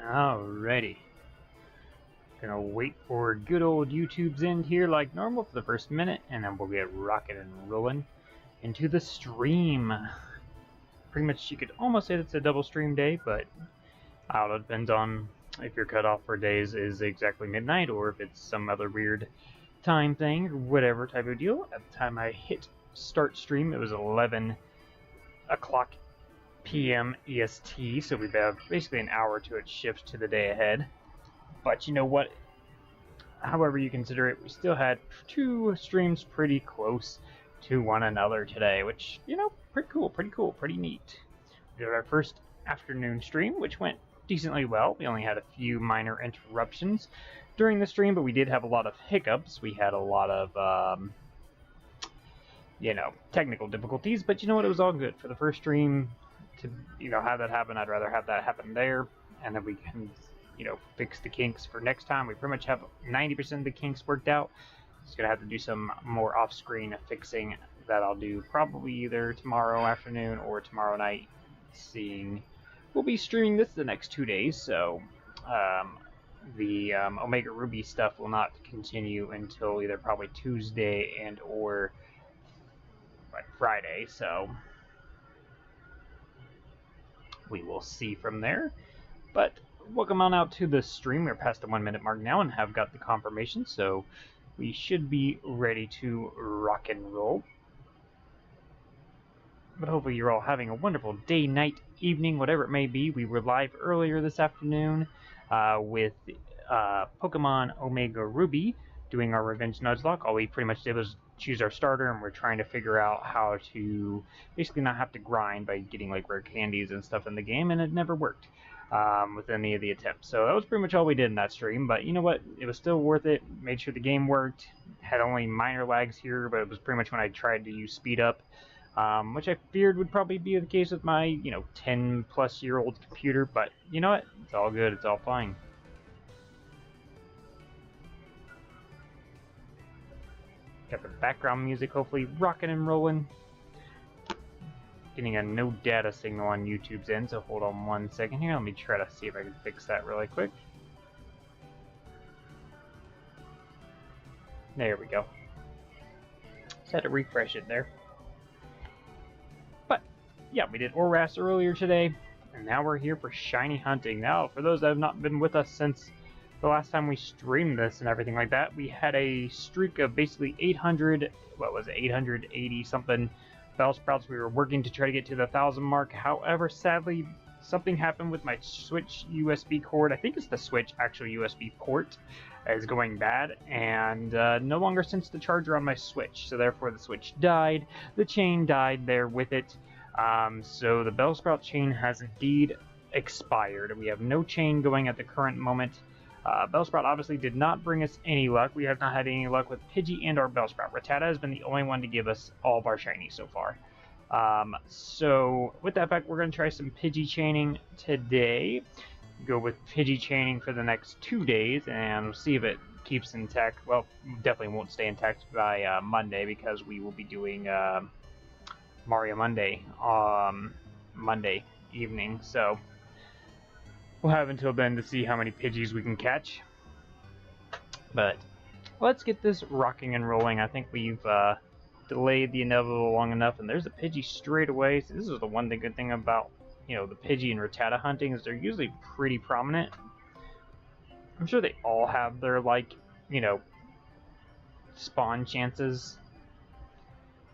Alrighty. Gonna wait for good old YouTube's end here like normal for the first minute, and then we'll get rocking and rolling into the stream. Pretty much you could almost say it's a double stream day, but I don't know, it depends on if your cutoff for days is exactly midnight or if it's some other weird time thing or whatever type of deal. At the time I hit start stream, it was 11 o'clock p.m. EST, so we have basically an hour to it shifts to the day ahead. But you know what? However you consider it, we still had two streams pretty close to one another today, which, you know, pretty cool, pretty neat. We did our first afternoon stream, which went decently well. We only had a few minor interruptions during the stream, but we did have a lot of hiccups. We had a lot of, you know, technical difficulties, but you know what? It was all good. For the first stream to, you know, have that happen, I'd rather have that happen there, and then we can, you know, fix the kinks for next time. We pretty much have 90% of the kinks worked out. Just gonna have to do some more off-screen fixing that I'll do probably either tomorrow afternoon or tomorrow night, seeing we'll be streaming this the next 2 days, so the Omega Ruby stuff will not continue until either probably Tuesday and or like Friday, so we will see from there. But welcome on out to the stream. We're past the 1 minute mark now and have got the confirmation, so we should be ready to rock and roll. But hopefully you're all having a wonderful day, night, evening, whatever it may be. We were live earlier this afternoon with Pokemon Omega Ruby doing our Revenge Nuzlocke. All we pretty much did was choose our starter, and we're trying to figure out how to basically not have to grind by getting like rare candies and stuff in the game, and it never worked with any of the attempts. So that was pretty much all we did in that stream, but you know what? It was still worth it. Made sure the game worked. Had only minor lags here, but it was pretty much when I tried to use speed up, which I feared would probably be the case with my, you know, 10-plus-year-old computer, but you know what? It's all good. It's all fine. Got the background music hopefully rocking and rolling. Getting a no data signal on YouTube's end, so hold on 1 second here. Let me try to see if I can fix that really quick. There we go. Just had to refresh it there. But yeah, we did Oras earlier today, and now we're here for shiny hunting. Now, for those that have not been with us since the last time we streamed this and everything like that, we had a streak of basically 800, what was it, 880 something Bellsprouts. We were working to try to get to the 1,000 mark. However, sadly, something happened with my Switch USB cord. I think it's the Switch actual USB port is going bad, and no longer sends the charger on my Switch. So therefore, the Switch died. The chain died there with it. So the Bellsprout chain has indeed expired. We have no chain going at the current moment. Bellsprout obviously did not bring us any luck. We have not had any luck with Pidgey and our Bellsprout. Rattata has been the only one to give us all of our shinies so far. So with that fact, we're going to try some Pidgey chaining today. Go with Pidgey chaining for the next 2 days and see if it keeps intact. Well, definitely won't stay intact by Monday, because we will be doing Mario Monday Monday evening. So we'll have until then to see how many Pidgeys we can catch. But let's get this rocking and rolling. I think we've delayed the inevitable long enough, and there's a Pidgey straight away. So this is the one good thing about, you know, the Pidgey and Rattata hunting, is they're usually pretty prominent. I'm sure they all have their, like, you know, spawn chances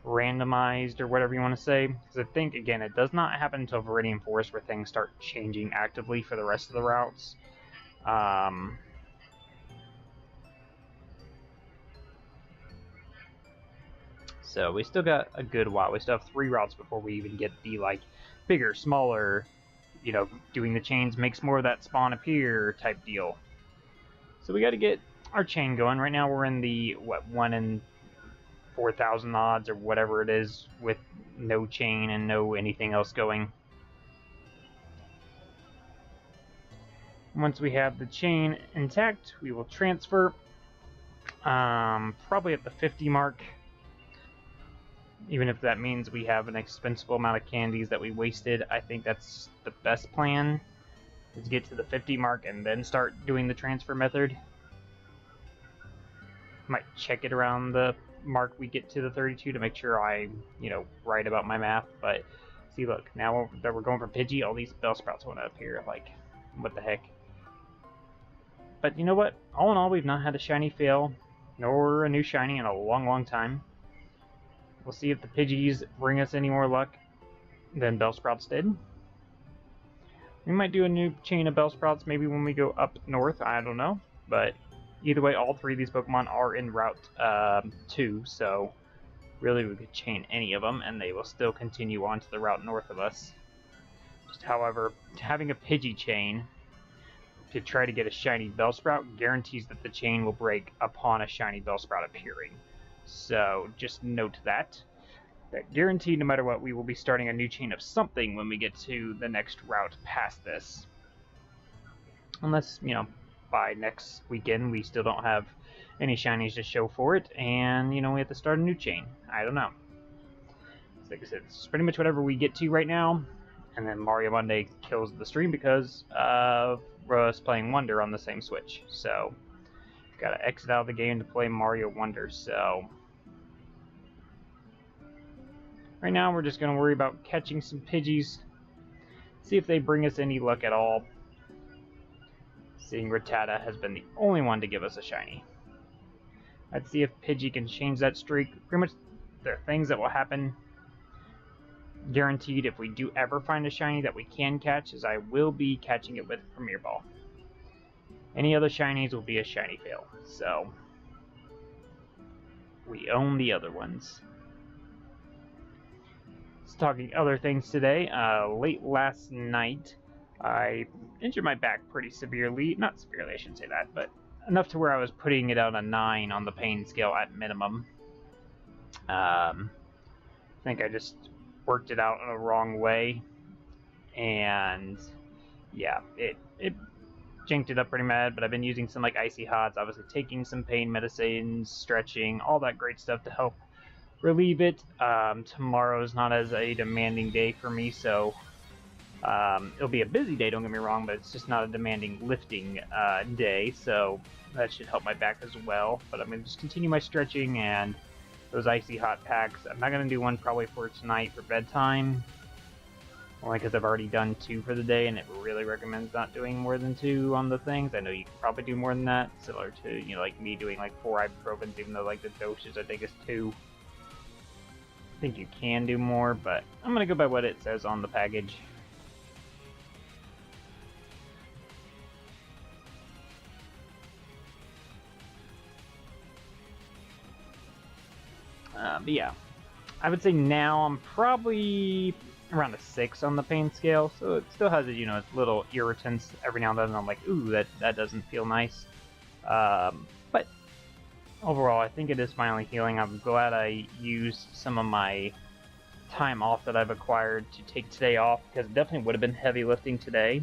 randomized or whatever you want to say, because I think, again, it does not happen until Viridian Forest where things start changing actively for the rest of the routes. So we still got a good while. We still have 3 routes before we even get the, like, bigger, smaller, you know, doing the chains makes more of that spawn appear type deal. So we got to get our chain going. Right now we're in the, what, 1 in 4,000 odds or whatever it is, with no chain and no anything else going. Once we have the chain intact, we will transfer, probably at the 50 mark, even if that means we have an expensive amount of candies that we wasted. I think that's the best plan. is get to the 50 mark and then start doing the transfer method. Might check it around the mark we get to the 32 to make sure I'm, right about my math. But see, look, now that we're going for Pidgey, all these Bellsprouts want to appear. Like, what the heck? But you know what? All in all, we've not had a shiny fail, nor a new shiny in a long, long time. We'll see if the Pidgeys bring us any more luck than Bellsprouts did. We might do a new chain of Bellsprouts maybe when we go up north, I don't know. But either way, all three of these Pokemon are in Route 2, so really we could chain any of them, and they will still continue on to the route north of us. Just however, having a Pidgey chain to try to get a shiny Bellsprout guarantees that the chain will break upon a shiny Bellsprout appearing. So just note that. That guaranteed, no matter what, we will be starting a new chain of something when we get to the next route past this. Unless, by next weekend we still don't have any shinies to show for it, and, we have to start a new chain. I don't know. Like I said, it's pretty much whatever we get to right now, and then Mario Monday kills the stream because of us playing Wonder on the same Switch. So, gotta exit out of the game to play Mario Wonder, so right now we're just gonna worry about catching some Pidgeys, see if they bring us any luck at all. Seeing Rattata has been the only one to give us a shiny. Let's see if Pidgey can change that streak. Pretty much the things that will happen, guaranteed if we do ever find a shiny that we can catch, is I will be catching it with Premier Ball. Any other shinies will be a shiny fail, so we own the other ones. So talking other things today, late last night I injured my back pretty severely. Not severely, I shouldn't say that, but enough to where I was putting it out a 9 on the pain scale at minimum. I think I just worked it out in a wrong way, and yeah, it jinked it up pretty bad. But I've been using some like icy hots, obviously taking some pain medicines, stretching, all that great stuff to help relieve it. Tomorrow is not as a demanding day for me, so it'll be a busy day, don't get me wrong, but it's just not a demanding lifting day, so that should help my back as well. But I'm going to just continue my stretching and those icy hot packs. I'm not going to do one probably for tonight for bedtime, only because I've already done 2 for the day, and it really recommends not doing more than 2 on the things. I know you can probably do more than that, similar to, like me doing like 4 ibuprofens, even though like the dosage I think is 2. I think you can do more, but I'm going to go by what it says on the package. But yeah, I would say now I'm probably around a 6 on the pain scale, so it still has, its little irritants every now and then. I'm like, ooh, that doesn't feel nice. But overall, I think it is finally healing. I'm glad I used some of my time off that I've acquired to take today off, because it definitely would have been heavy lifting today.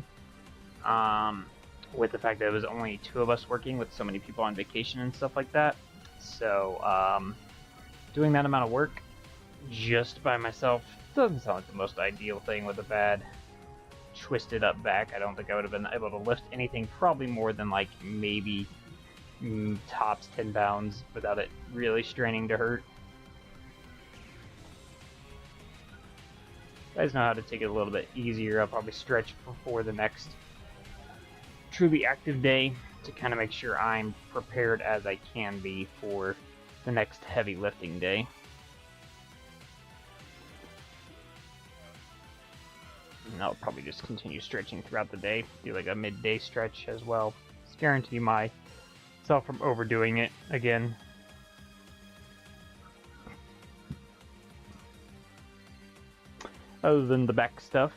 With the fact that it was only 2 of us working with so many people on vacation and stuff like that. So, doing that amount of work just by myself doesn't sound like the most ideal thing with a bad twisted up back. I don't think I would have been able to lift anything probably more than like maybe tops 10 pounds without it really straining to hurt. You guys know how to take it a little bit easier. I'll probably stretch before the next truly active day to kind of make sure I'm prepared as I can be for the next heavy lifting day. And I'll probably just continue stretching throughout the day, do like a midday stretch as well. Just guarantee myself from overdoing it again. Other than the back stuff,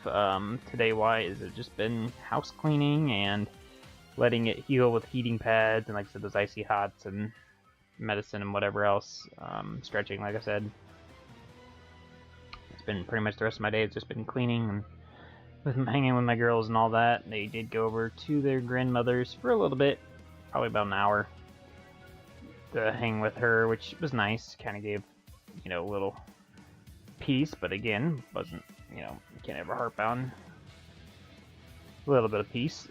today-wise, it's just been house cleaning and letting it heal with heating pads and, like I said, those icy hots and medicine and whatever else. Stretching, like I said. It's been pretty much the rest of my day. It's just been cleaning and hanging with my girls and all that. They did go over to their grandmother's for a little bit, probably about an hour, to hang with her, which was nice. Kind of gave, a little peace, but again, wasn't, you can't ever harp on a little bit of peace.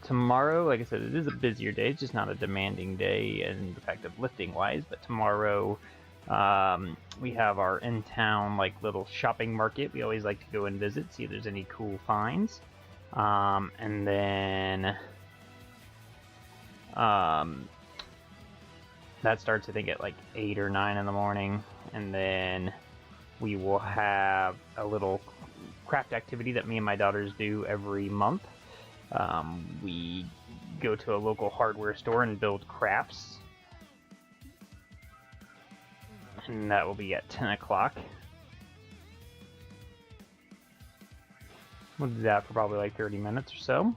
Tomorrow, like I said, it is a busier day. It's just not a demanding day in the fact of lifting wise, but tomorrow we have our in-town like little shopping market. We always like to go and visit, see if there's any cool finds. And then that starts I think at like 8 or 9 in the morning, and then we will have a little craft activity that me and my daughters do every month. We go to a local hardware store and build crafts, and that will be at 10 o'clock. We'll do that for probably like 30 minutes or so.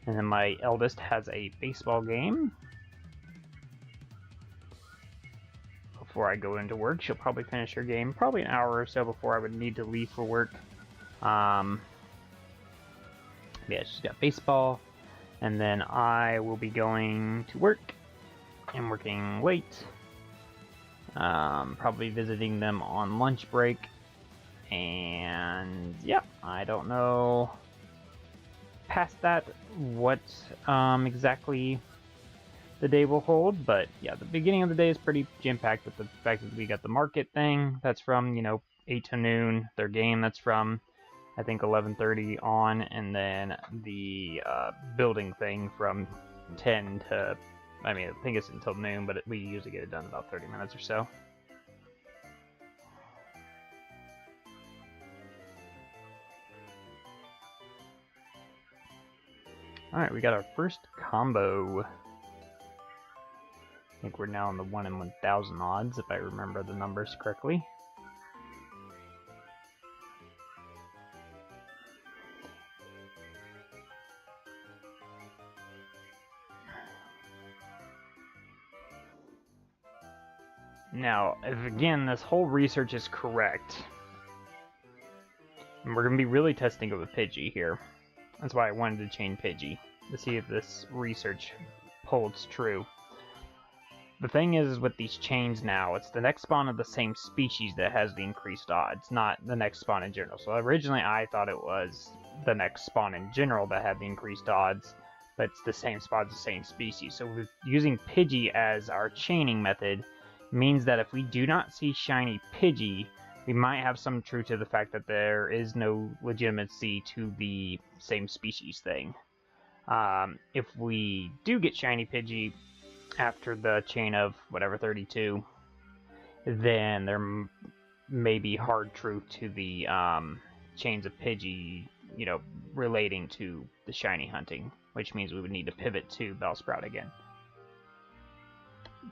And then my eldest has a baseball game. Before I go into work, she'll probably finish her game probably an hour or so before I would need to leave for work. Yeah, she's got baseball, and then I will be going to work and working late. Probably visiting them on lunch break, and yeah, I don't know past that what exactly the day will hold, but yeah, the beginning of the day is pretty jam-packed with the fact that we got the market thing that's from, 8 to noon, their game that's from I think 11:30 on, and then the building thing from 10 to, I think it's until noon, but we usually get it done in about 30 minutes or so. Alright, we got our first combo. I think we're now in the 1 in 1,000 odds, if I remember the numbers correctly. Now, if again this whole research is correct, and we're going to be really testing it with Pidgey here. That's why I wanted to chain Pidgey, to see if this research holds true. The thing is with these chains now, it's the next spawn of the same species that has the increased odds, not the next spawn in general. So originally I thought it was the next spawn in general that had the increased odds, but it's the same spawn, the same species. So using Pidgey as our chaining method means that if we do not see shiny Pidgey, we might have some truth to the fact that there is no legitimacy to the same species thing. If we do get shiny Pidgey after the chain of whatever 32, then there may be hard truth to the chains of Pidgey, relating to the shiny hunting, which means we would need to pivot to Bellsprout again.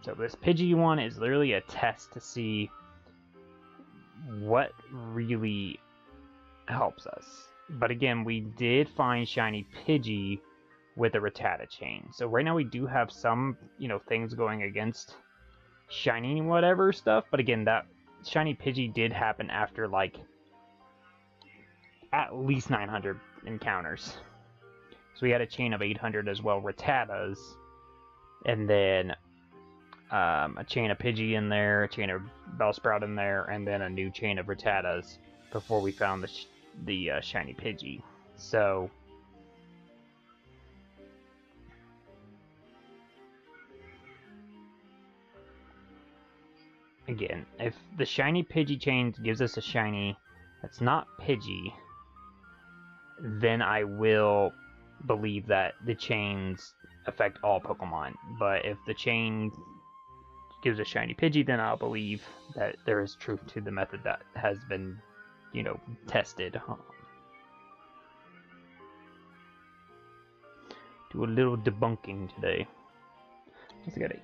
So this Pidgey one is literally a test to see what really helps us. But again, we did find shiny Pidgey with a Rattata chain. So right now we do have some, things going against shiny whatever stuff. But again, that shiny Pidgey did happen after like at least 900 encounters. So we had a chain of 800 as well, Rattatas, and then a chain of Pidgey in there, a chain of Bellsprout in there, and then a new chain of Rattatas before we found the shiny Pidgey. So again, if the shiny Pidgey chain gives us a shiny that's not Pidgey, then I will believe that the chains affect all Pokemon. But if the chain gives a shiny Pidgey, then I'll believe that there is truth to the method that has been, tested. Do a little debunking today. I gotta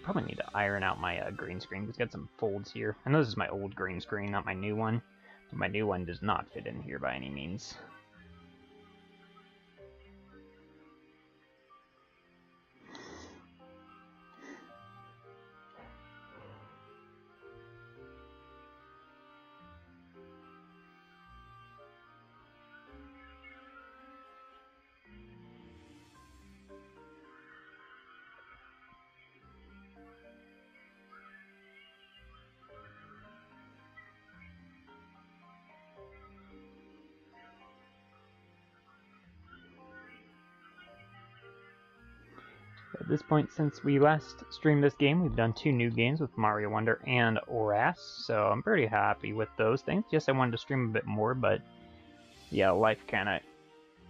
probably need to iron out my green screen. It's got some folds here. I know this is my old green screen, not my new one. But my new one does not fit in here by any means. At this point, since we last streamed this game, we've done 2 new games with Mario Wonder and ORAS, so I'm pretty happy with those things. Yes, I wanted to stream a bit more, but yeah, life kind of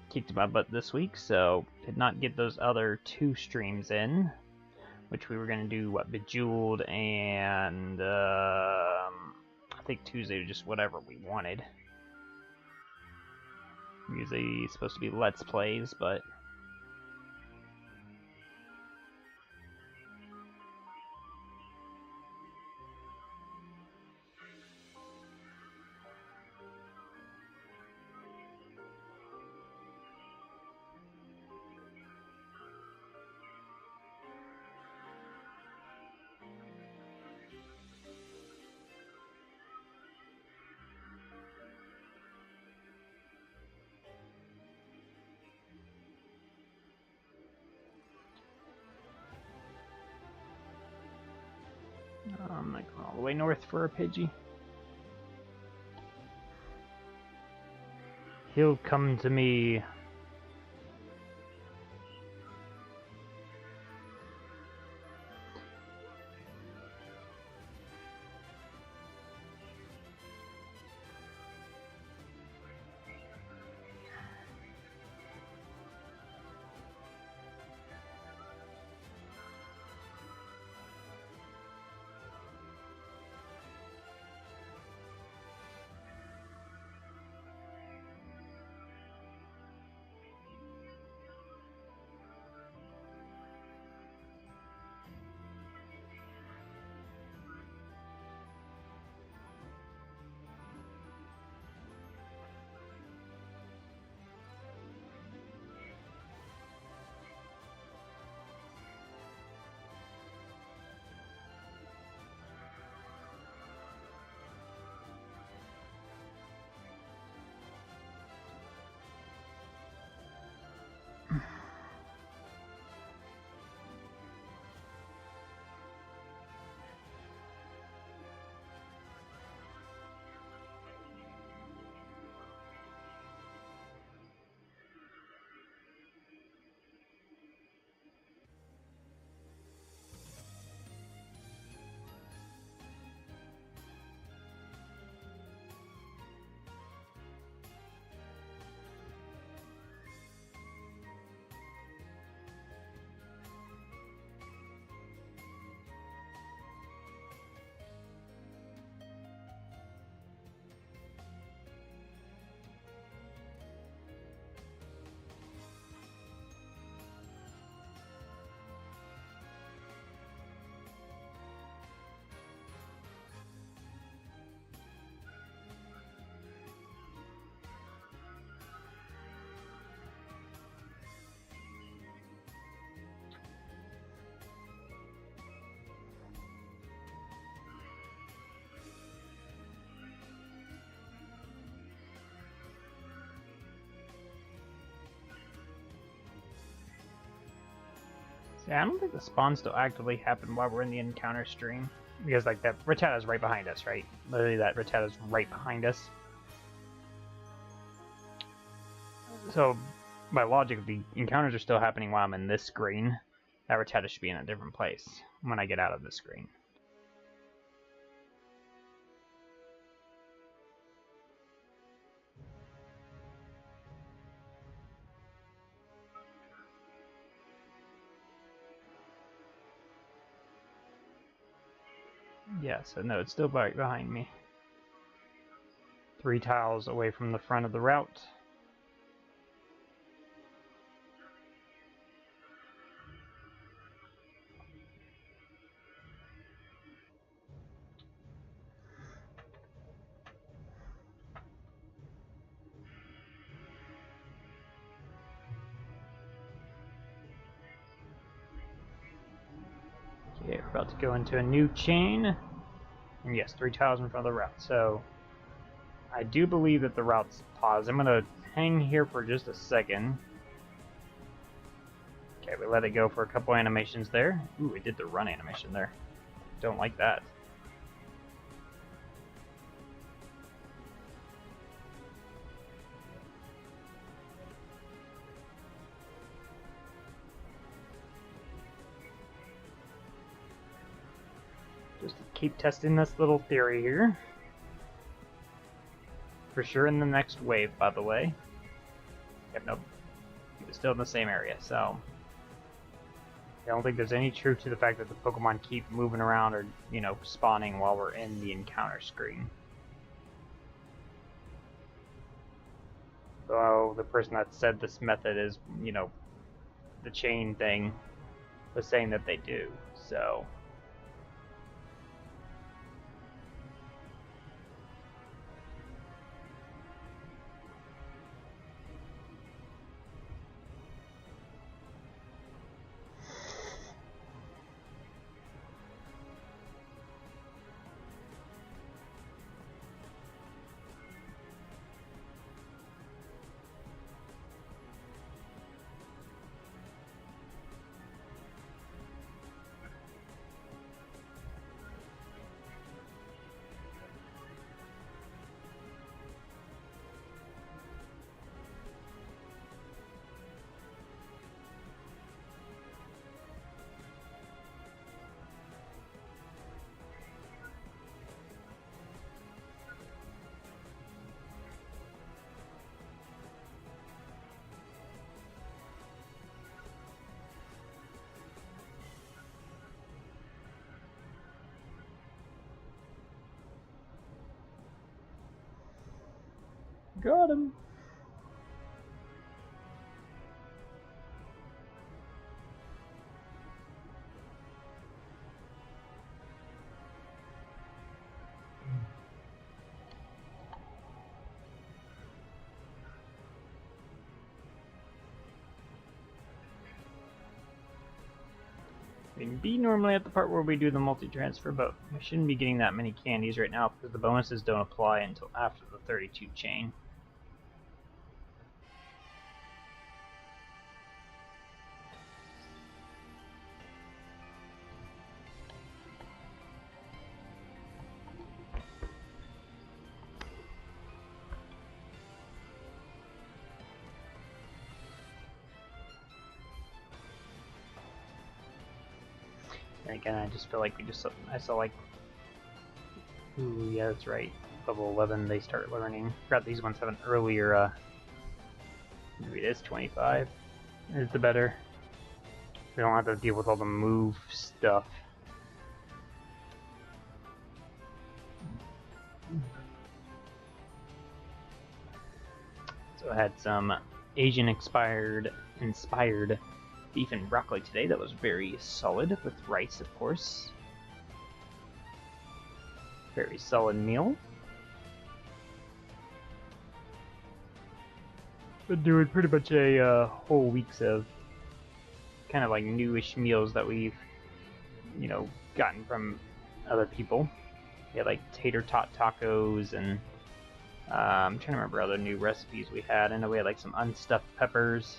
kicked my butt this week, so did not get those other 2 streams in, which we were going to do, what, Bejeweled and I think Tuesday, just whatever we wanted. Usually it's supposed to be Let's Plays, but I'm not going all the way north for a Pidgey. He'll come to me. Yeah, I don't think the spawn still actively happened while we're in the encounter stream. Because, like, that Rattata's right behind us, right? Literally, that Rattata's right behind us. So, by logic, if the encounters are still happening while I'm in this screen, that Rattata should be in a different place when I get out of this screen. Yeah, so no, it's still right behind me. 3 tiles away from the front of the route. Okay, we're about to go into a new chain. And yes, 3 tiles in front of the route. So, I do believe that the route's paused. I'm going to hang here for just a second. Okay, we let it go for a couple animations there. Ooh, it did the run animation there. Don't like that. Just to keep testing this little theory here. For sure in the next wave, by the way. Yep, nope. He was still in the same area, so... I don't think there's any truth to the fact that the Pokemon keep moving around or, you know, spawning while we're in the encounter screen. So the person that said this method is, you know, the chain thing was saying that they do, so... Got him! We can be normally at the part where we do the multi-transfer, but we shouldn't be getting that many candies right now because the bonuses don't apply until after the 32 chain. And again, I just feel like I saw like, ooh, yeah, that's right. Level 11, they start learning. Forgot these ones have an earlier, maybe it is 25. Is the better. We don't have to deal with all the move stuff. So I had some Asian inspired beef and broccoli today. That was very solid, with rice, of course. Very solid meal. Been doing pretty much a whole week's of kind of like newish meals that we've, you know, gotten from other people. We had like tater tot tacos and I'm trying to remember other new recipes we had. I know we had like some unstuffed peppers.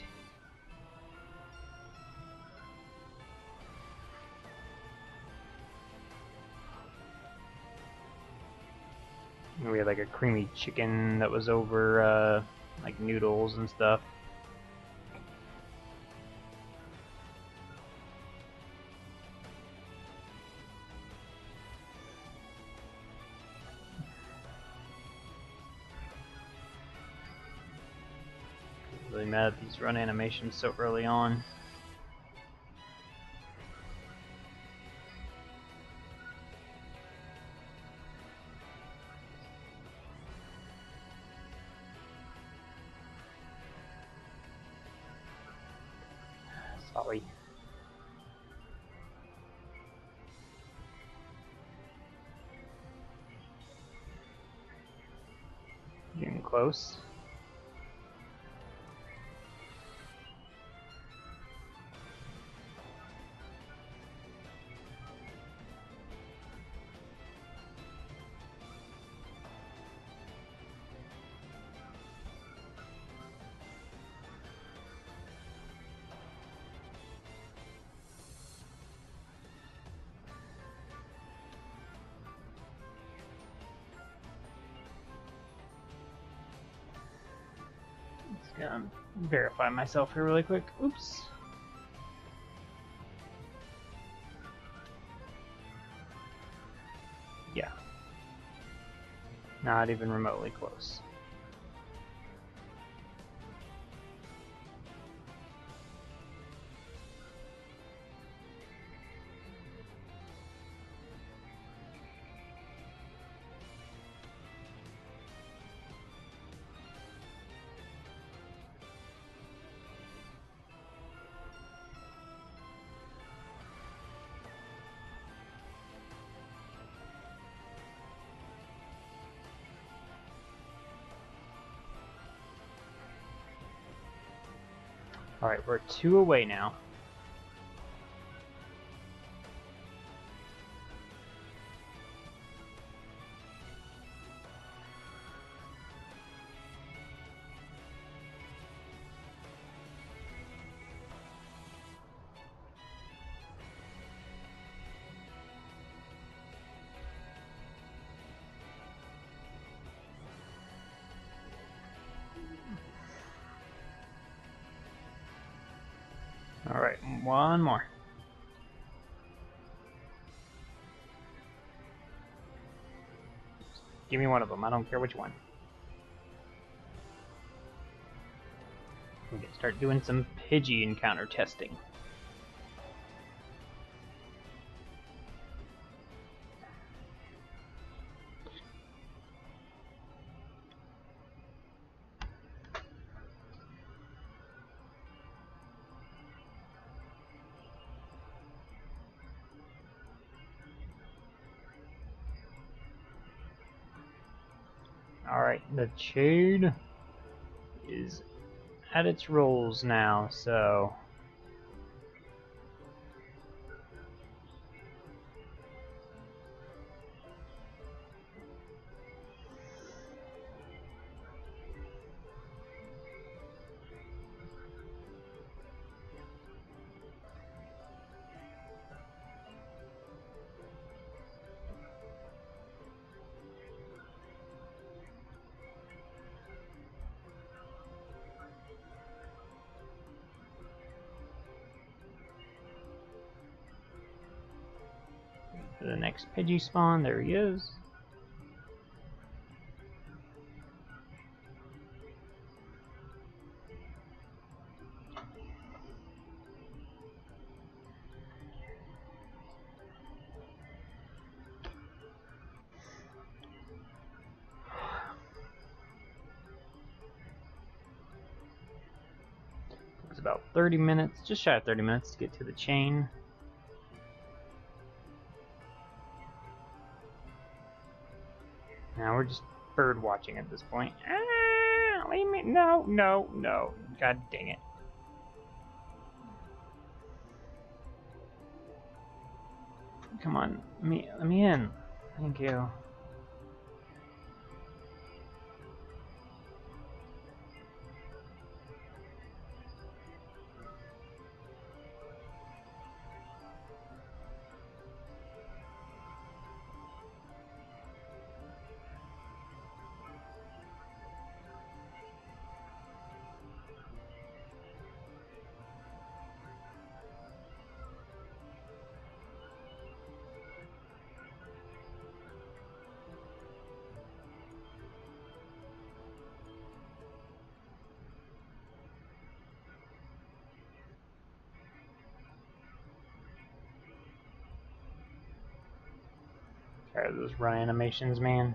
We had like a creamy chicken that was over like noodles and stuff. Really mad at these run animations so early on. Sorry. Getting close. Gonna verify myself here really quick. Oops. Not even remotely close. Alright, we're 2 away now. Alright, one more. Give me one of them, I don't care which one. We can start doing some Pidgey encounter testing. Alright, the Chade is at its rolls now, so... the next Pidgey spawn, there he is. It's about 30 minutes, just shy of 30 minutes to get to the chain. Now we're just bird watching at this point. Ah, leave me. No, no, no. God dang it. Come on, let me in. Thank you. Tired of those run animations, man.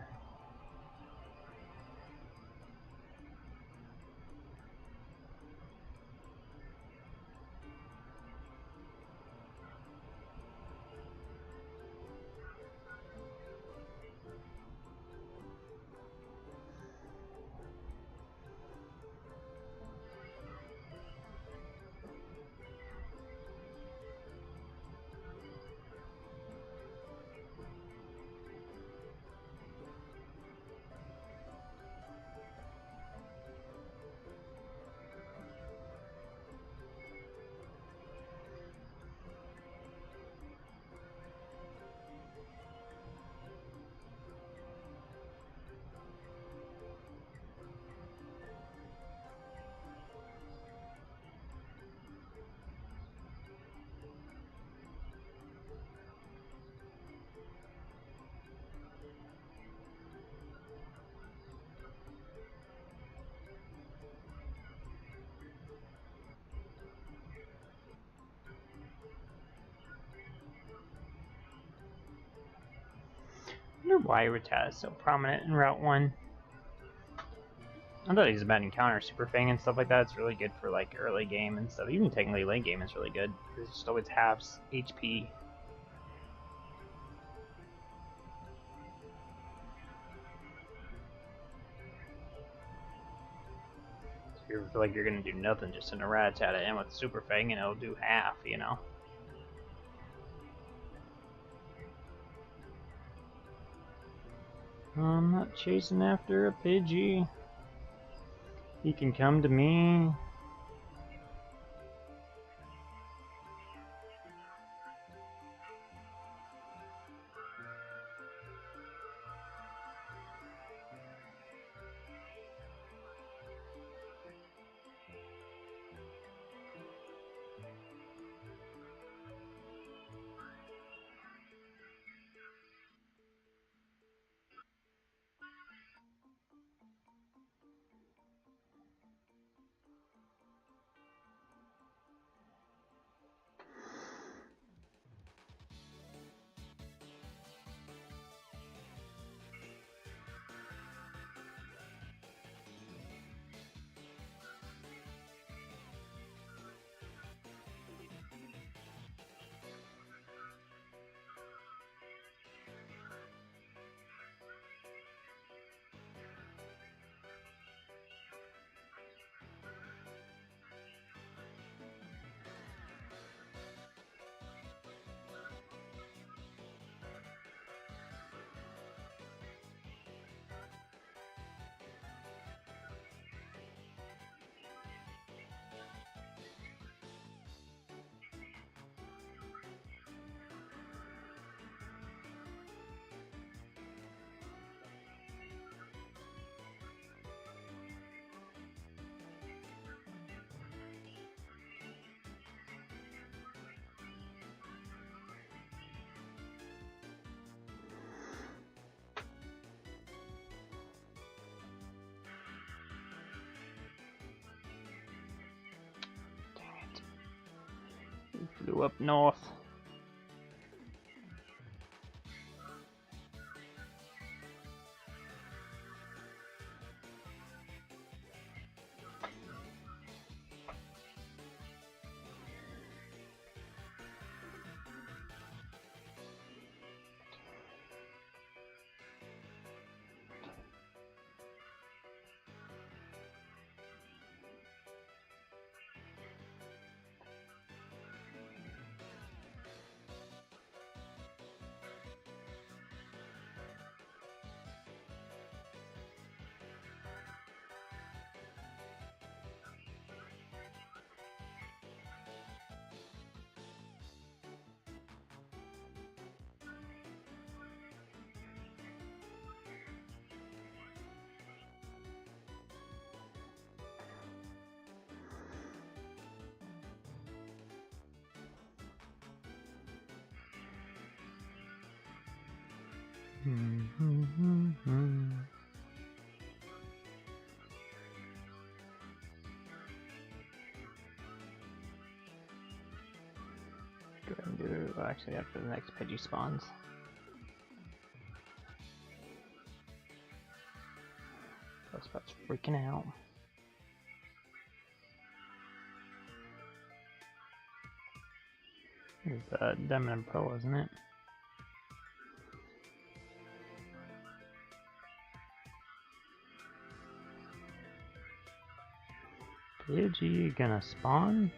why Rattata is so prominent in Route 1. I thought he's a bad encounter, Super Fang and stuff like that. It's really good for like early game and stuff. Even technically late game is really good. It just always halves HP. So if you feel like you're gonna do nothing, just send a Rattata in with Super Fang and it'll do half, you know. I'm not chasing after a Pidgey. He can come to me. He flew up north. Go ahead and do actually after the next Pidgey spawns. Spot's freaking out. It's Diamond and Pearl, isn't it? Pidgey gonna spawn?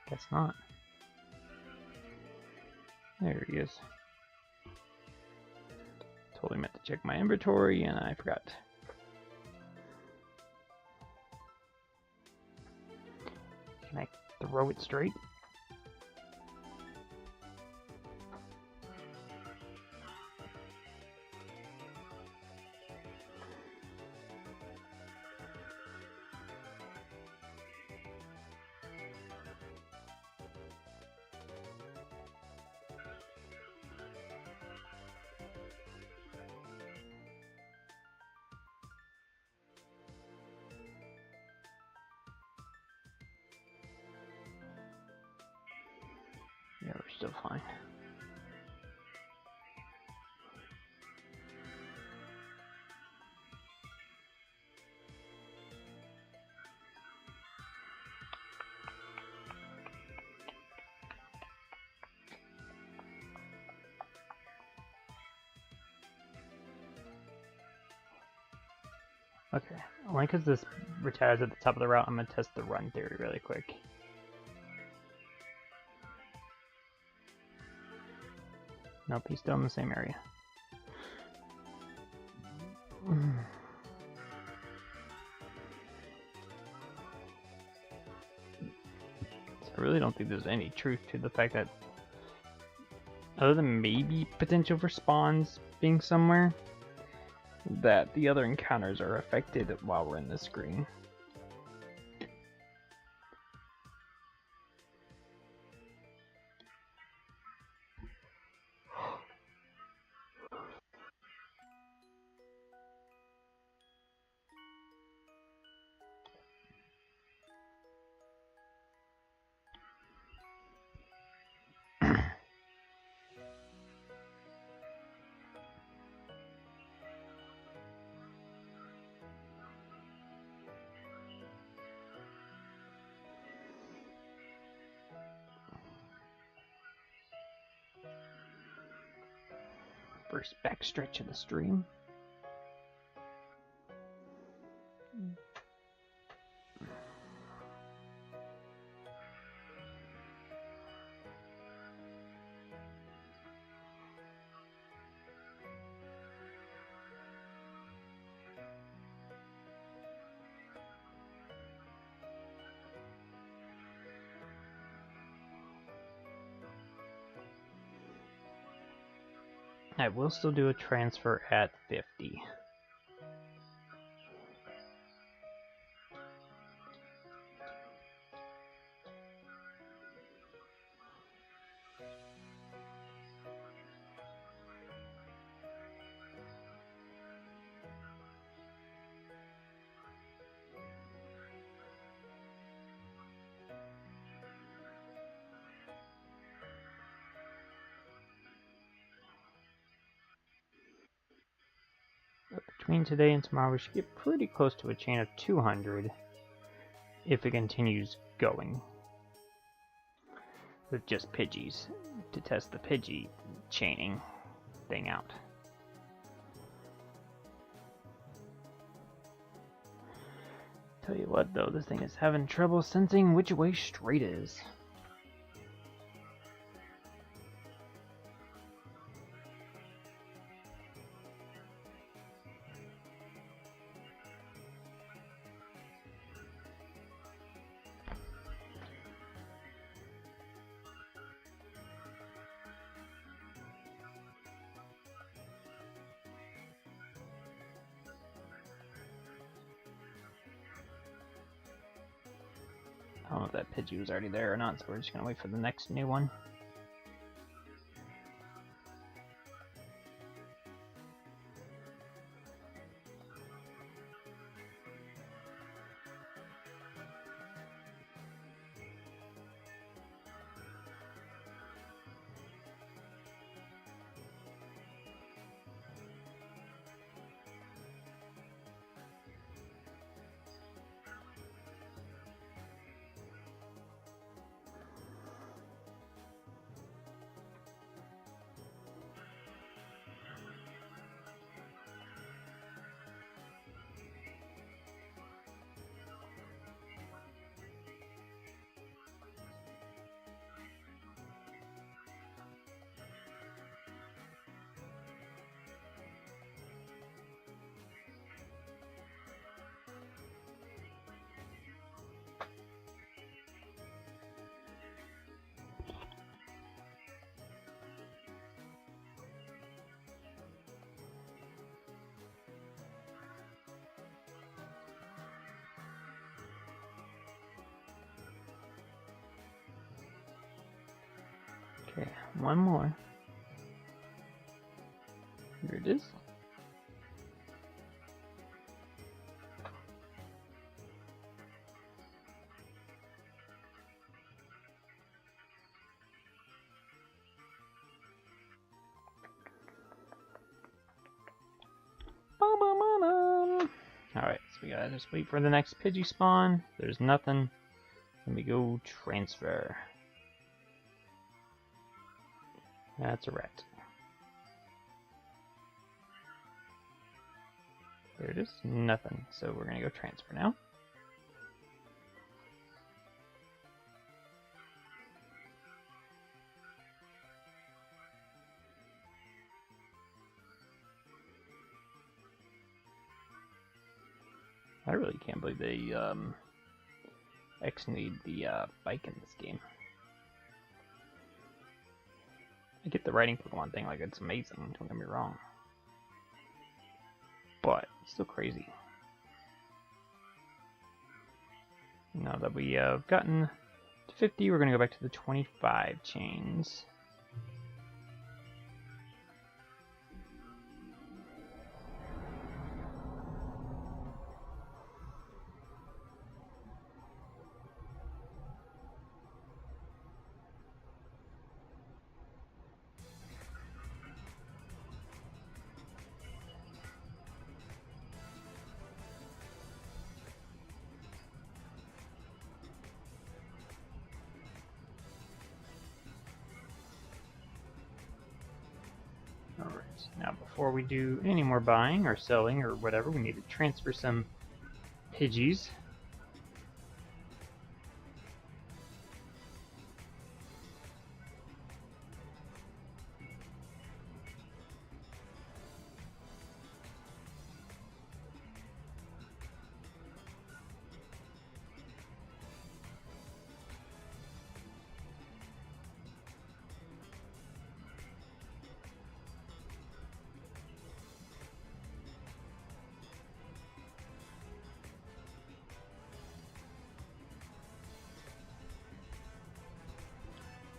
Guess not. There he is. Totally meant to check my inventory and I forgot. Can I throw it straight? Yeah, we're still fine. Okay, only because this retires at the top of the route, I'm going to test the run theory really quick. Nope, he's still in the same area. So I really don't think there's any truth to the fact that, other than maybe potential for spawns being somewhere, that the other encounters are affected while we're in the screen. First backstretch of the stream. I will still do a transfer at 50. Between today and tomorrow, we should get pretty close to a chain of 200 if it continues going with just Pidgeys to test the Pidgey chaining thing out. Tell you what though, this thing is having trouble sensing which way straight is. I don't know if that Pidgey was already there or not, so we're just gonna wait for the next new one. Okay, one more. Here it is. Alright, so we gotta just wait for the next Pidgey spawn. There's nothing. Let me go transfer. That's a rat. There it is. Nothing. So we're gonna go transfer now. I really can't believe they X-need the bike in this game. I get the riding Pokemon thing, like it's amazing, don't get me wrong. But it's still crazy. Now that we have gotten to 50, we're going to go back to the 25 chains. Alright, now before we do any more buying or selling or whatever, we need to transfer some Pidgeys.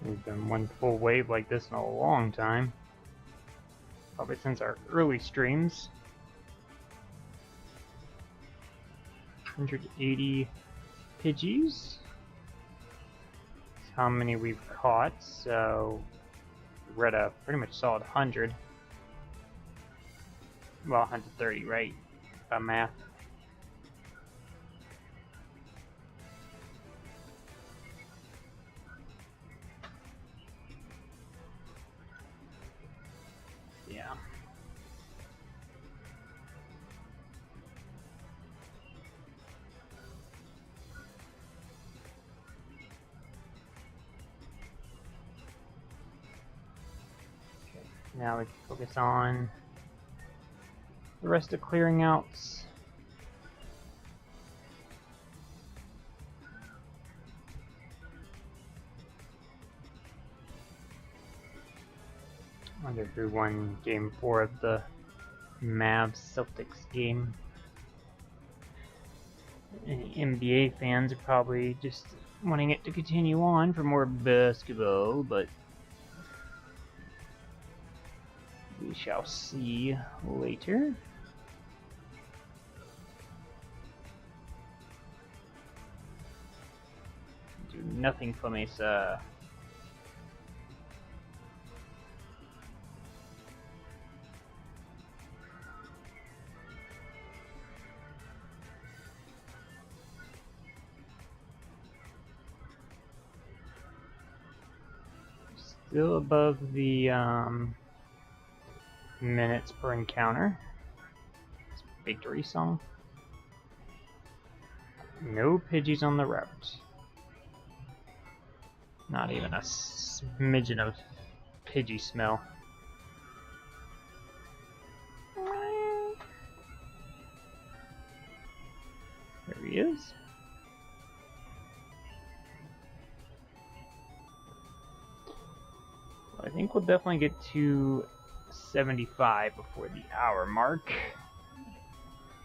We've done one full wave like this in a long time. Probably since our early streams. 180 Pidgeys. That's how many we've caught, so we're at a pretty much solid 100. Well, 130, right? By math. Yeah. Okay, now we can focus on the rest of clearing outs. I wonder who won Game 4 of the Mavs-Celtics game. Any NBA fans are probably just wanting it to continue on for more basketball, but we shall see later. Do nothing for me, sir. Still above the minutes per encounter. It's victory song. No Pidgeys on the route. Not even a smidgen of Pidgey smell. There he is. I think we'll definitely get to 75 before the hour mark.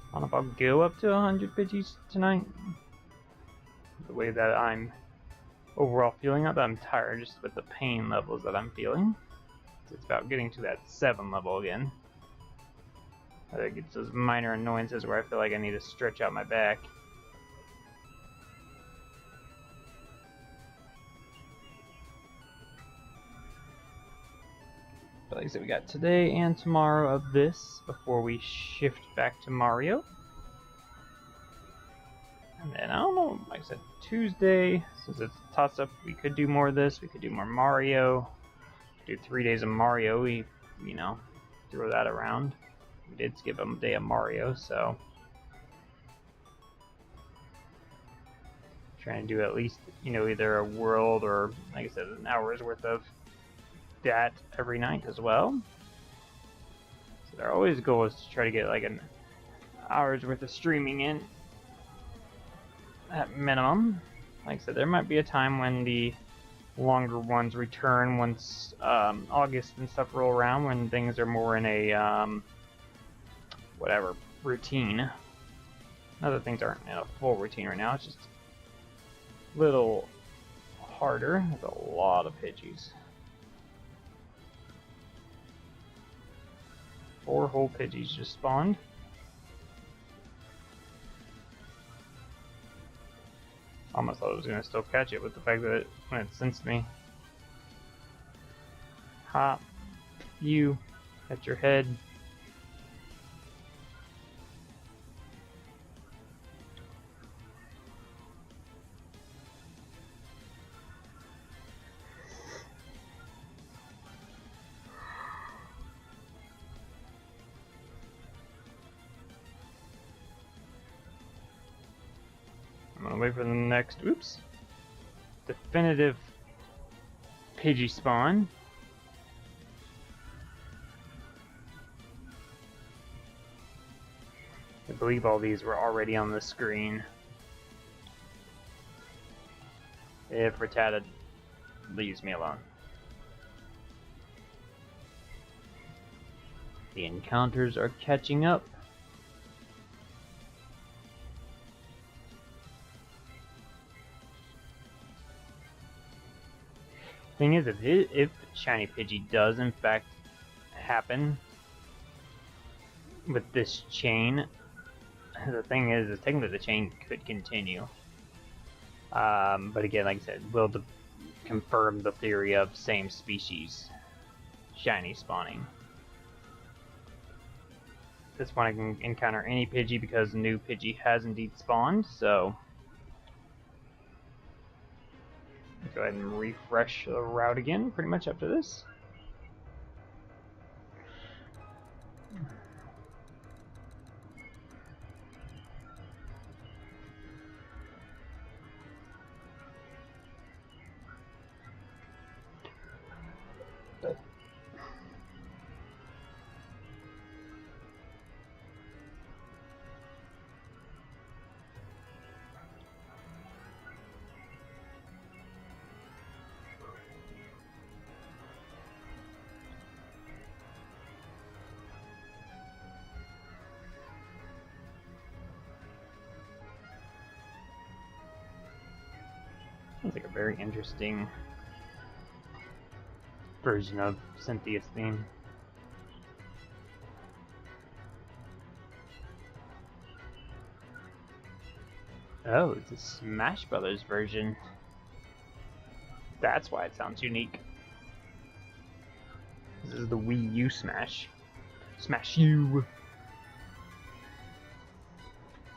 I don't know if I'll go up to 100 Pidgeys tonight. The way that I'm overall feeling, not that I'm tired, just with the pain levels that I'm feeling. It's about getting to that 7 level again. I think it's those minor annoyances where I feel like I need to stretch out my back. But like I said, we got today and tomorrow of this before we shift back to Mario. And then, I don't know, like I said, Tuesday, since it's a toss-up, we could do more of this, we could do more Mario. Do 3 days of Mario, we, you know, throw that around. We did skip a day of Mario, so... Trying to do at least, you know, either a world or, like I said, an hour's worth of that every night as well. So their always goal is to try to get like an hour's worth of streaming in at minimum. Like I said, there might be a time when the longer ones return once August and stuff roll around, when things are more in a whatever routine. Other things aren't in a full routine right now. It's just a little harder. There's a lot of Pidgeys. 4 whole Pidgeys just spawned. Almost thought I was gonna still catch it with the fact that when it sensed me. Hop, you, at your head. I'm gonna wait for the next, definitive Pidgey spawn. I believe all these were already on the screen. If Rattata leaves me alone. The encounters are catching up. Thing is, if Shiny Pidgey does in fact happen with this chain, the thing is technically the chain could continue. But again, like I said, will confirm the theory of same species Shiny spawning. This one I can encounter any Pidgey because new Pidgey has indeed spawned, so go ahead and refresh the route again, pretty much after this. Sounds like a very interesting version of Cynthia's theme. Oh, it's a Smash Brothers version. That's why it sounds unique. This is the Wii U Smash. Smash U!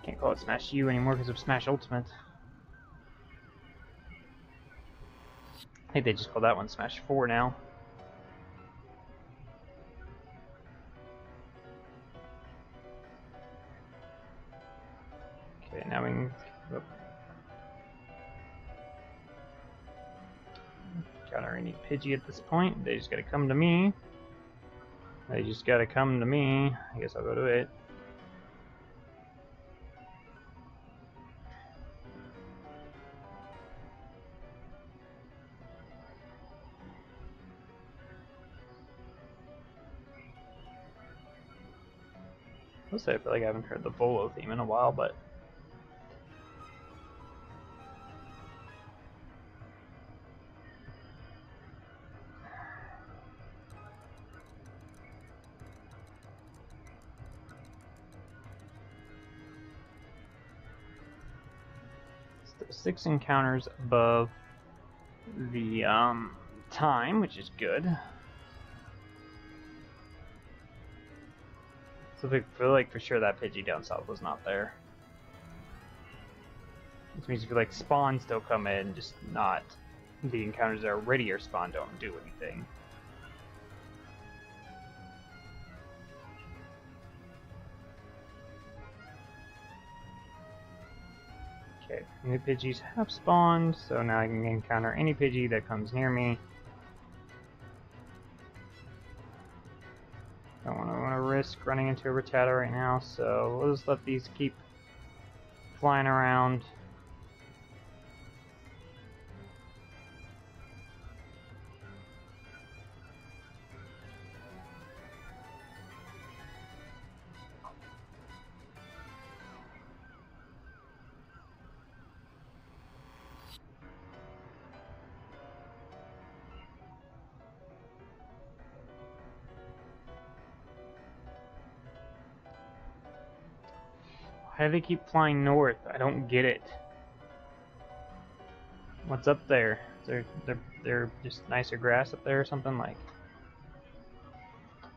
Can't call it Smash U anymore because of Smash Ultimate. I think they just call that one Smash 4 now. Okay, now we can encounter any Pidgey at this point. They just gotta come to me. I guess I'll go to it. I'll say I feel like I haven't heard the Volo theme in a while, but still 6 encounters above the time, which is good. So I feel like for sure that Pidgey down south was not there. Which means if you like spawns still come in, just not the encounters that already are spawned don't do anything. Okay, new Pidgeys have spawned, so now I can encounter any Pidgey that comes near me. Don't want to risk running into a Rattata right now, so we'll just let these keep flying around. Why do they keep flying north? I don't get it. What's up there? Is there just nicer grass up there or something? Like,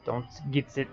don't get it.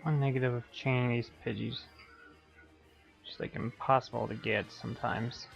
One negative of chaining these Pidgeys. Just like impossible to get sometimes.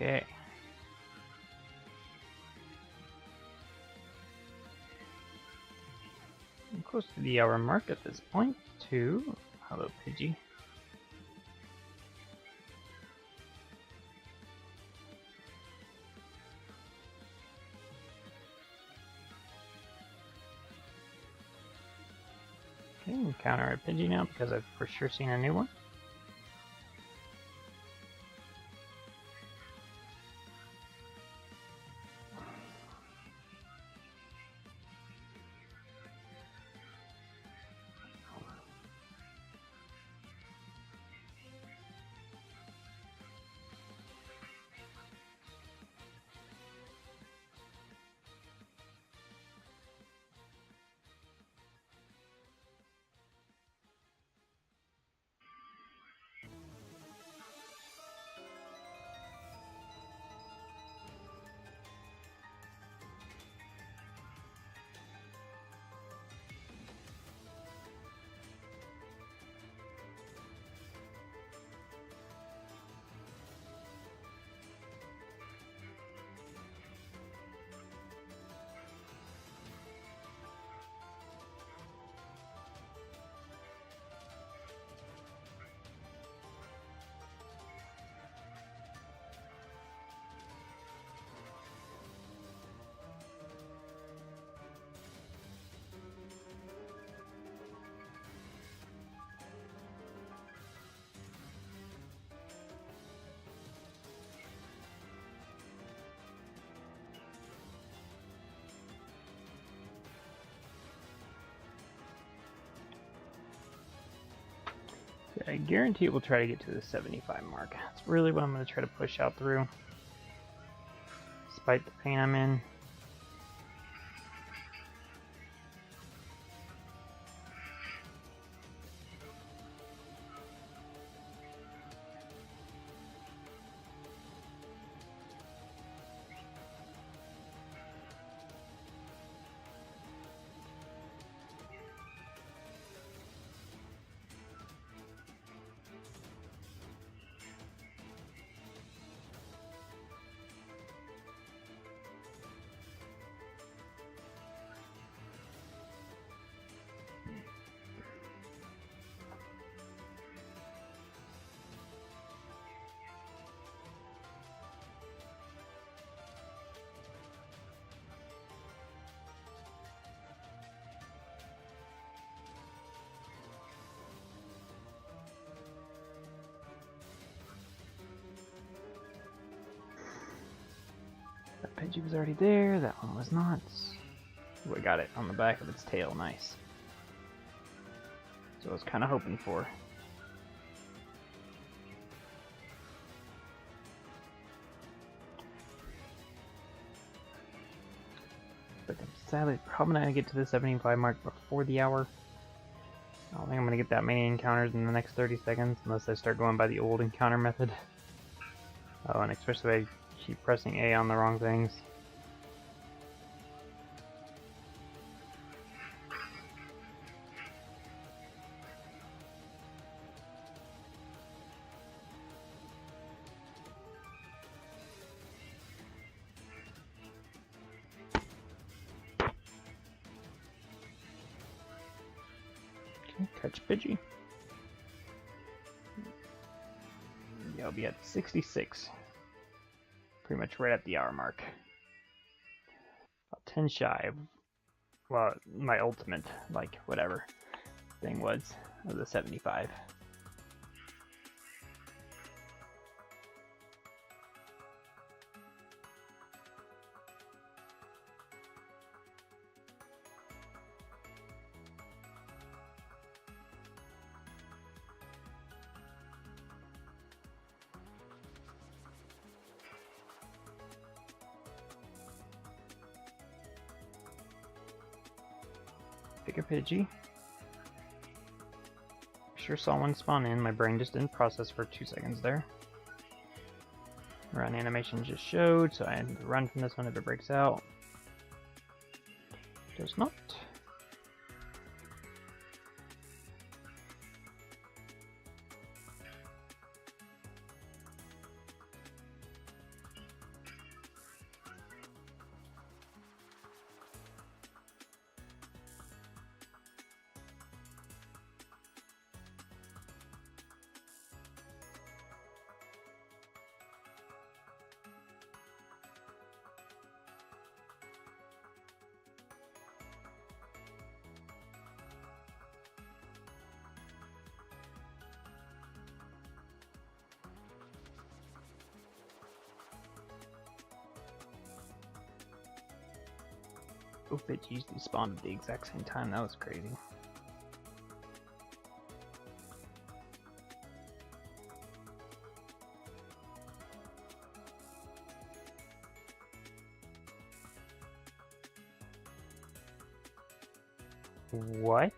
Okay. I'm close to the hour mark at this point, too. Hello, Pidgey. Okay, encounter a Pidgey now because I've for sure seen a new one. I guarantee it will try to get to the 75 mark. That's really what I'm going to try to push out through. Despite the pain I'm in. That Pidgey was already there, that one was not. We got it on the back of its tail, nice. So I was kind of hoping for. But I'm sadly probably not going to get to the 75 mark before the hour. I don't think I'm going to get that many encounters in the next 30 seconds unless I start going by the old encounter method. Oh, and especially if I keep pressing A on the wrong things. Okay, catch Pidgey. Yeah, I'll be at 66. Pretty much right at the hour mark. About 10 shy of, well, my ultimate, like, whatever thing was, of the 75. Pick a Pidgey. Sure saw one spawn in, my brain just didn't process for 2 seconds there. Run animation just showed, so I had to run from this one if it breaks out. Does not. Both Pidgeys despawned at the exact same time. That was crazy. What?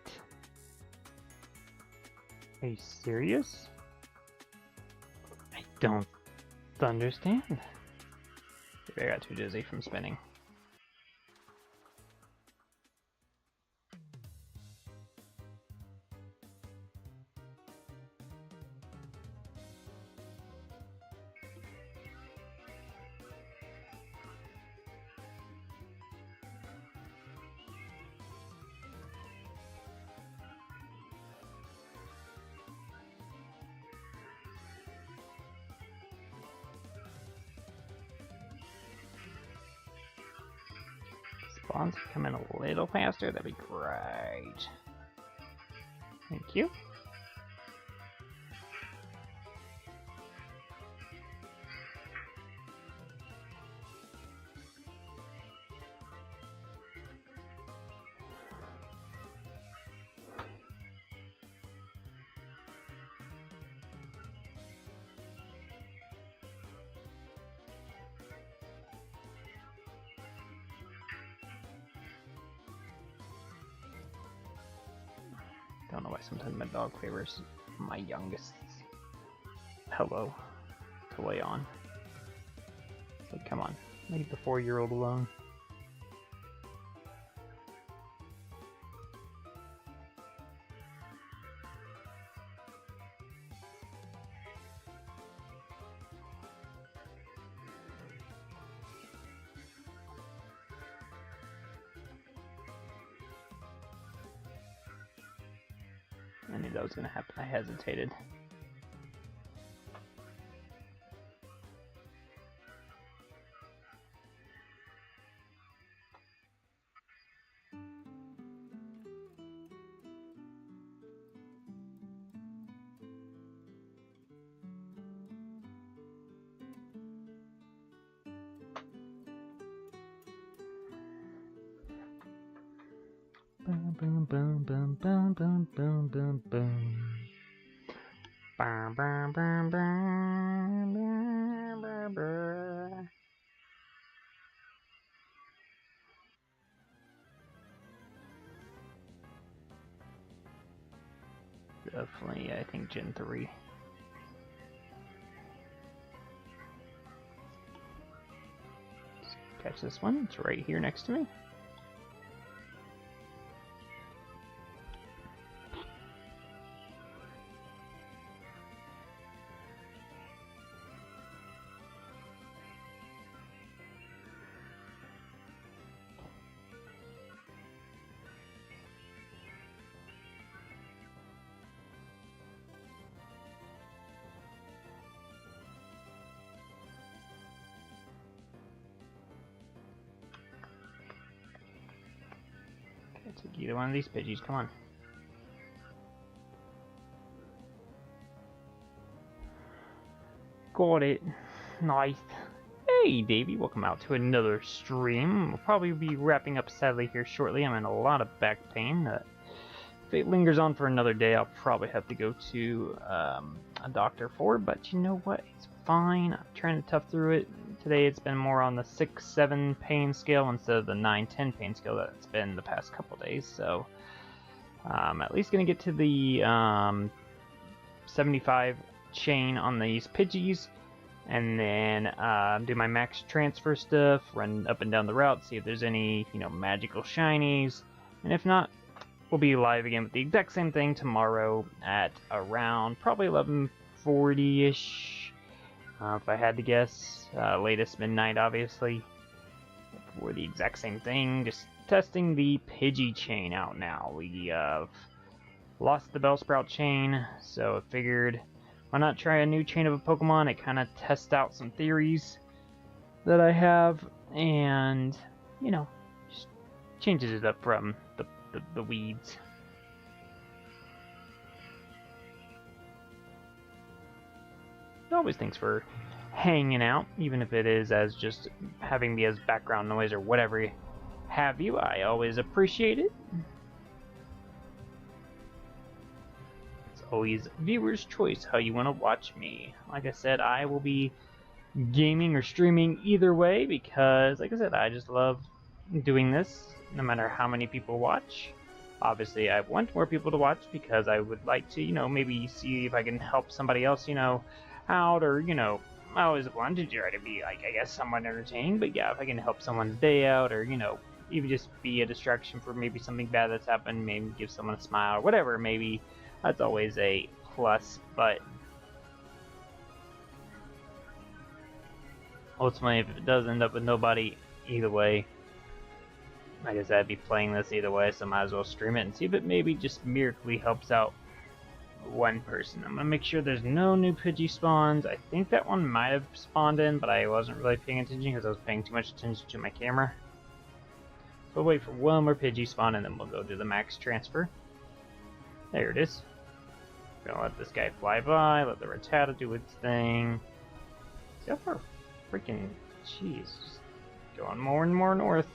Are you serious? I don't understand. Maybe I got too dizzy from spinning. Spawns come in a little faster, that'd be great. Thank you. I don't know why sometimes my dog favors my youngest hello to lay on. It's like, come on, leave the 4-year-old alone. I knew that was going to happen. I hesitated. Boom, boom, boom, boom, boom, boom, boom, boom, boom. Bum, bum, bum, bum, bum, bum, bum. Definitely, I think Gen 3. Let's catch this one. It's right here next to me. Take either one of these Pidgeys, come on. Got it. Nice. Hey Davey, welcome out to another stream. We'll probably be wrapping up sadly here shortly. I'm in a lot of back pain. If it lingers on for another day, I'll probably have to go to a doctor for it, but you know what? It's fine. I'm trying to tough through it. Today it's been more on the 6-7 pain scale instead of the 9-10 pain scale that it's been the past couple days, so I'm at least going to get to the 75 chain on these Pidgeys, and then do my max transfer stuff, run up and down the route, see if there's any, magical shinies, and if not, we'll be live again with the exact same thing tomorrow at around probably 11:40ish. If I had to guess, latest midnight, obviously, for the exact same thing. Just testing the Pidgey chain out now. We lost the Bellsprout chain, so I figured why not try a new chain of a Pokemon. It kind of tests out some theories that I have, and just changes it up from the weeds. Always thanks for hanging out, even if it is as just having me as background noise or whatever have you. I always appreciate it. It's always viewer's choice how you want to watch me. Like I said, I will be gaming or streaming either way because, like I said, I just love doing this no matter how many people watch. Obviously, I want more people to watch because I would like to, maybe see if I can help somebody else, out, or, I always wanted to try to be, like, I guess, somewhat entertaining, but yeah, if I can help someone's day out, or, even just be a distraction for maybe something bad that's happened, maybe give someone a smile, or whatever, maybe, that's always a plus, but ultimately, if it does end up with nobody, either way, like I said, I'd be playing this either way, so I might as well stream it and see if it maybe just miraculously helps out one person. I'm gonna make sure there's no new Pidgey spawns. I think that one might have spawned in, but I wasn't really paying attention because I was paying too much attention to my camera. So we'll wait for one more Pidgey spawn and then we'll go do the max transfer. There it is. Gonna let this guy fly by, let the Rattata do its thing. See how far freaking, jeez, going more and more north.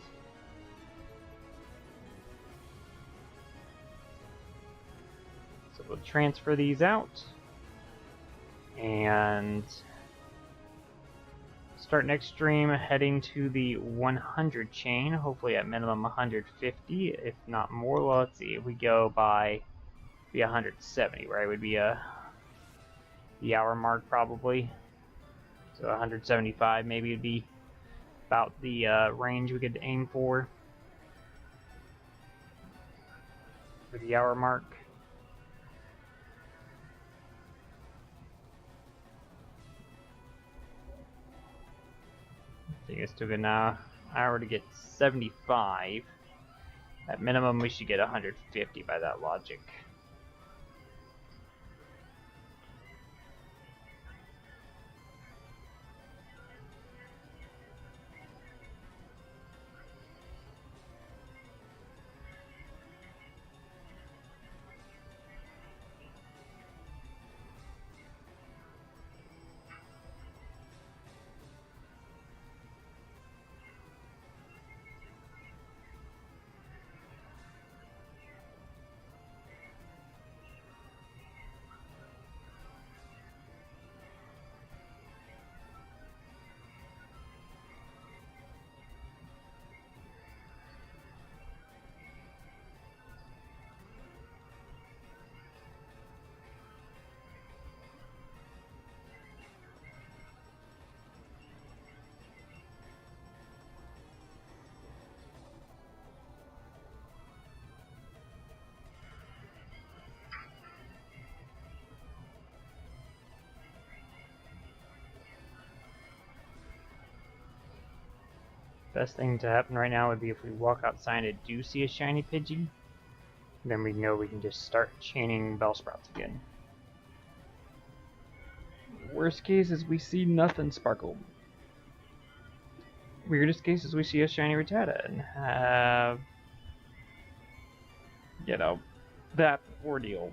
So we'll transfer these out and start next stream heading to the 100 chain, hopefully at minimum 150, if not more. Well, let's see, if we go by the 170, right, would be the hour mark probably. So 175 maybe would be about the range we could aim for the hour mark. I think it's took an hour to get 75. At minimum, we should get 150 by that logic. Best thing to happen right now would be if we walk outside and do see a shiny Pidgey, then we know we can just start chaining Bellsprouts again. Worst case is we see nothing sparkle. Weirdest case is we see a shiny Rattata and have, that ordeal.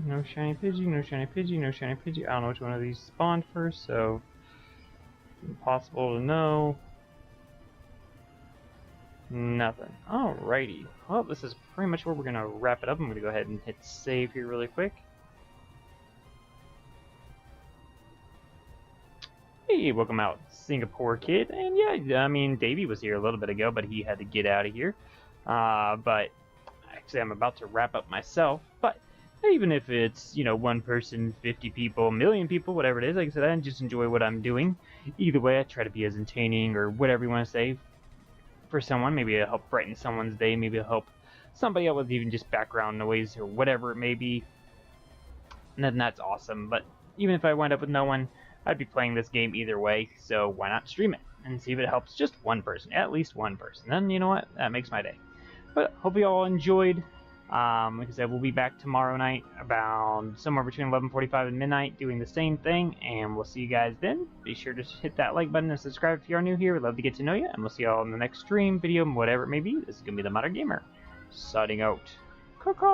No shiny Pidgey, no shiny Pidgey, no shiny Pidgey. I don't know which one of these spawned first, so impossible to know. Nothing. Alrighty. Well, this is pretty much where we're going to wrap it up. I'm going to go ahead and hit save here really quick. Hey, welcome out, Singapore kid. And yeah, I mean, Davey was here a little bit ago, but he had to get out of here. But actually, I'm about to wrap up myself. But even if it's, one person, 50 people, a million people, whatever it is, like I said, I just enjoy what I'm doing. Either way, I try to be as entertaining or whatever you want to say for someone. Maybe it'll help brighten someone's day. Maybe it'll help somebody out with even just background noise or whatever it may be. And then that's awesome. But even if I wind up with no one, I'd be playing this game either way. So why not stream it and see if it helps just one person, at least one person. Then you know what? That makes my day. But hope you all enjoyed. Like I said, we'll be back tomorrow night about somewhere between 11:45 and midnight doing the same thing, and we'll see you guys then. Be sure to hit that like button and subscribe if you are new here. We'd love to get to know you, and we'll see you all in the next stream, video, whatever it may be. This is going to be the Modern Gamer, signing out. Caw-caw.